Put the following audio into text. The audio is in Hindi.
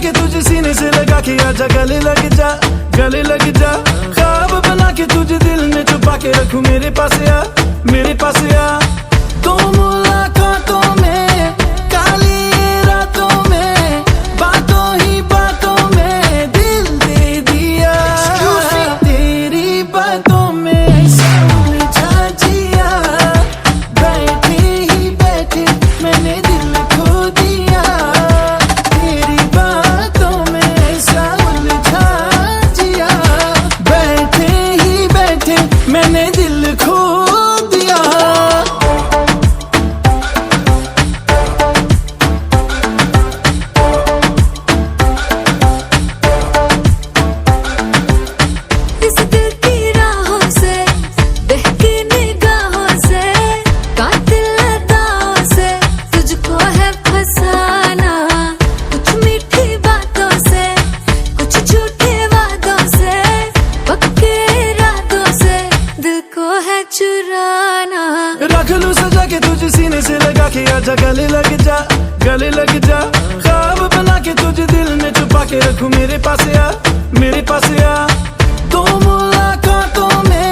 के तुझे सीने से लगा के आजा गले लग जा, गले लग जा। ख्वाब बना के तुझे दिल में छुपा के रखूं, मेरे पास आ, मेरे पास आ। तो मुलाकातों में, काली रातों में, बातों ही बातों में दिल दे दिया। तेरी बातों में उलझा जिया, बैठे ही बैठे मैंने दिल खो दिया। तेरी बातों में ऐसा उलझा जिया, बैठे ही बैठे मैंने दिल खो दिया। इस दिल की राहों से, बहकी निगाहों से, कातिल अदाओं से तुझको है फसाना। कुछ मीठी बातों से, कुछ झूठे वादों से, पक्के इरादों से दिल को है चुराना। रख लूं सजा के तुझे सीने से लगा के आजा गले लग जा, गले लग जा। ख्वाब बना के तुझे दिल में छुपा के रखूं, मेरे पास आ, मेरे पास आ। तो मुलाकातों में